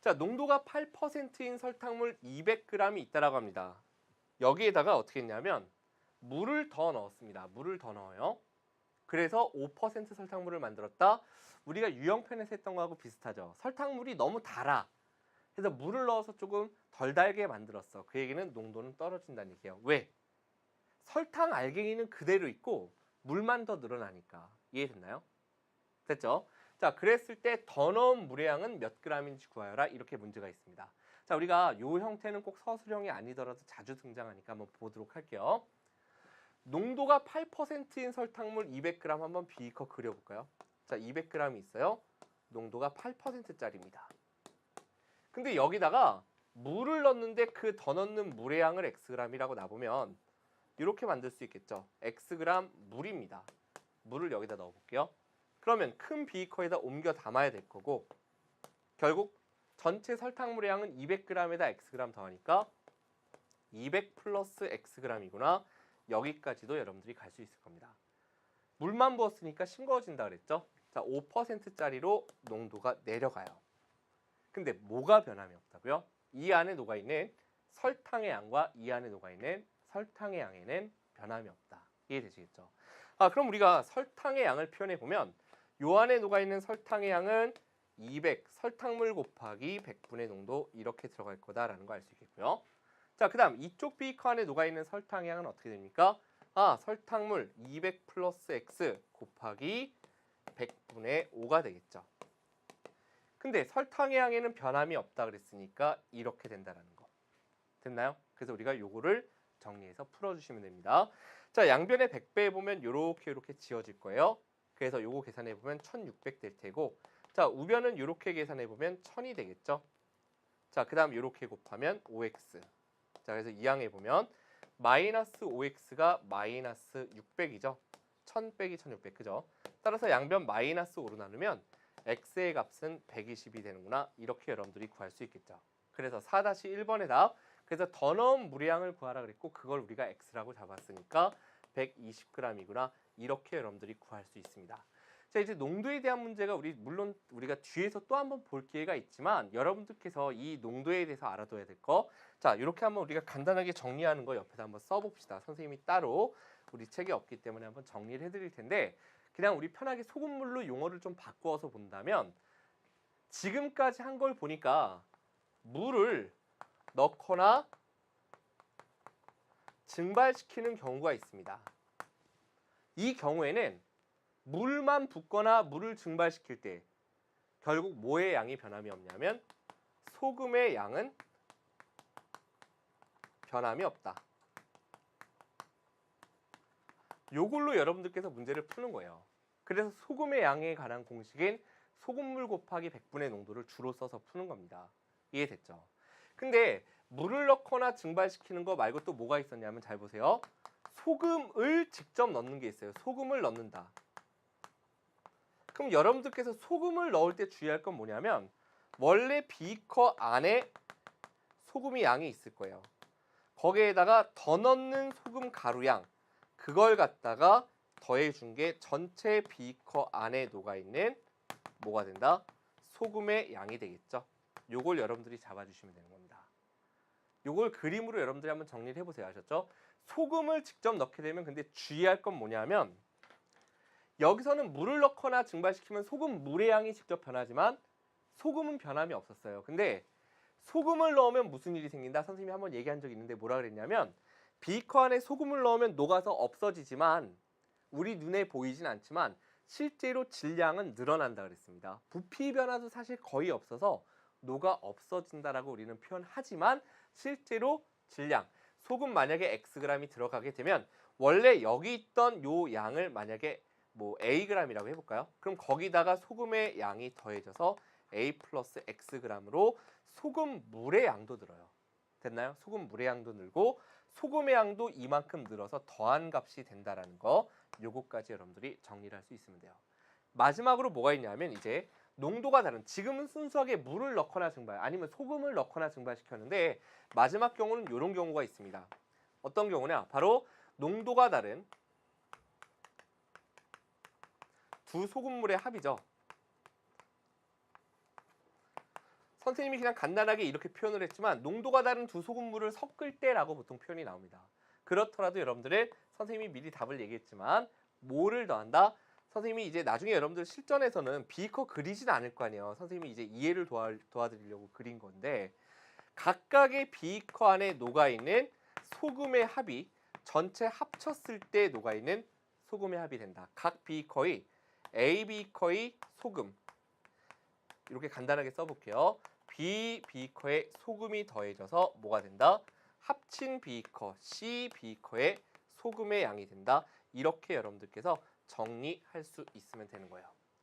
자, 농도가 8%인 설탕물 200g이 있다라고 합니다. 여기에다가 어떻게 했냐면 물을 더 넣었습니다. 물을 더 넣어요. 그래서 5% 설탕물을 만들었다. 우리가 유형편에서 했던 거하고 비슷하죠. 설탕물이 너무 달아. 그래서 물을 넣어서 조금 덜 달게 만들었어. 그 얘기는 농도는 떨어진다는 얘기예요. 왜? 설탕 알갱이는 그대로 있고 물만 더 늘어나니까. 이해됐나요? 됐죠? 자, 그랬을 때 더 넣은 물의 양은 몇 g인지 구하여라. 이렇게 문제가 있습니다. 자, 우리가 이 형태는 꼭 서술형이 아니더라도 자주 등장하니까 한번 보도록 할게요. 농도가 8%인 설탕물 200g 한번 비커 그려볼까요? 자, 200g이 있어요. 농도가 8%짜리입니다. 근데 여기다가 물을 넣는데 그 더 넣는 물의 양을 xg이라고 놔보면 이렇게 만들 수 있겠죠. xg 물입니다. 물을 여기다 넣어볼게요. 그러면 큰 비커에다 옮겨 담아야 될 거고 결국 전체 설탕물의 양은 200g에다 xg 더하니까 200 플러스 xg이구나. 여기까지도 여러분들이 갈 수 있을 겁니다. 물만 부었으니까 싱거워진다 그랬죠? 자, 5%짜리로 농도가 내려가요. 근데 뭐가 변함이 없다고요? 이 안에 녹아있는 설탕의 양과 이 안에 녹아있는 설탕의 양에는 변함이 없다. 이해되시겠죠? 그럼 우리가 설탕의 양을 표현해보면 요 안에 녹아있는 설탕의 양은 200 설탕물 곱하기 100분의 농도 이렇게 들어갈 거다라는 거 알 수 있겠고요. 자, 그 다음 이쪽 비커 안에 녹아있는 설탕의 양은 어떻게 됩니까? 설탕물 200 플러스 x 곱하기 100분의 5가 되겠죠. 근데 설탕의 양에는 변함이 없다 그랬으니까 이렇게 된다라는 거. 됐나요? 그래서 우리가 요거를 정리해서 풀어주시면 됩니다. 자, 양변에 100배 보면 요렇게 지어질 거예요. 그래서 요거 계산해 보면 1600 될 테고, 자, 우변은 요렇게 계산해 보면 1000이 되겠죠. 자, 그 다음 요렇게 곱하면 5x. 자, 그래서 이항에 보면 마이너스 5x가 마이너스 600이죠. 1000 빼기 1600, 그죠? 따라서 양변 마이너스 5로 나누면 x의 값은 120이 되는구나. 이렇게 여러분들이 구할 수 있겠죠. 그래서 4-1번의 답. 그래서 더 넣은 물의 양을 구하라 그랬고 그걸 우리가 x라고 잡았으니까 120g이구나. 이렇게 여러분들이 구할 수 있습니다. 자, 이제 농도에 대한 문제가 물론 우리가 뒤에서 또 한번 볼 기회가 있지만 여러분들께서 이 농도에 대해서 알아둬야 될 거. 자, 이렇게 한번 우리가 간단하게 정리하는 거 옆에다 한번 써봅시다. 선생님이 따로 우리 책에 없기 때문에 한번 정리를 해드릴 텐데 그냥 우리 편하게 소금물로 용어를 좀 바꾸어서 본다면 지금까지 한 걸 보니까 물을 넣거나 증발시키는 경우가 있습니다. 이 경우에는 물만 붓거나 물을 증발시킬 때 결국 뭐의 양이 변함이 없냐면 소금의 양은 변함이 없다. 요걸로 여러분들께서 문제를 푸는 거예요. 그래서 소금의 양에 관한 공식인 소금물 곱하기 100분의 농도를 주로 써서 푸는 겁니다. 이해됐죠? 근데 물을 넣거나 증발시키는 거 말고 또 뭐가 있었냐면 잘 보세요. 소금을 직접 넣는 게 있어요. 소금을 넣는다. 그럼 여러분들께서 소금을 넣을 때 주의할 건 뭐냐면 원래 비커 안에 소금이 양이 있을 거예요. 거기에다가 더 넣는 소금 가루양 그걸 갖다가 더해준 게 전체 비커 안에 녹아있는 뭐가 된다? 소금의 양이 되겠죠. 요걸 여러분들이 잡아주시면 되는 겁니다. 요걸 그림으로 여러분들이 한번 정리를 해보세요. 아셨죠? 소금을 직접 넣게 되면 근데 주의할 건 뭐냐면 여기서는 물을 넣거나 증발시키면 소금 물의 양이 직접 변하지만 소금은 변함이 없었어요. 근데 소금을 넣으면 무슨 일이 생긴다? 선생님이 한번 얘기한 적이 있는데 뭐라 그랬냐면 비커 안에 소금을 넣으면 녹아서 없어지지만 우리 눈에 보이진 않지만 실제로 질량은 늘어난다 그랬습니다. 부피 변화도 사실 거의 없어서 녹아 없어진다라고 우리는 표현하지만 실제로 질량, 소금 만약에 xg이 들어가게 되면 원래 여기 있던 요 양을 만약에 뭐 ag이라고 해볼까요? 그럼 거기다가 소금의 양이 더해져서 a 플러스 xg으로 소금 물의 양도 늘어요. 됐나요? 소금 물의 양도 늘고 소금의 양도 이만큼 늘어서 더한 값이 된다라는 거 요거까지 여러분들이 정리를 할 수 있으면 돼요. 마지막으로 뭐가 있냐면 이제 농도가 다른 지금은 순수하게 물을 넣거나 증발 아니면 소금을 넣거나 증발시켰는데 마지막 경우는 이런 경우가 있습니다. 어떤 경우냐? 바로 농도가 다른 두 소금물의 합이죠. 선생님이 그냥 간단하게 이렇게 표현을 했지만 농도가 다른 두 소금물을 섞을 때라고 보통 표현이 나옵니다. 그렇더라도 여러분들의 선생님이 미리 답을 얘기했지만 뭐를 더한다? 선생님이 이제 나중에 여러분들 실전에서는 비커 그리진 않을 거 아니에요. 선생님이 이제 이해를 도와드리려고 그린 건데 각각의 비커 안에 녹아있는 소금의 합이 전체 합쳤을 때 녹아있는 소금의 합이 된다. 각 비커의 A 비커의 소금 이렇게 간단하게 써볼게요. B 비커에 소금이 더해져서 뭐가 된다? 합친 비커 C 비커의 소금의 양이 된다. 이렇게 여러분들께서 정리할 수 있으면 되는 거예요.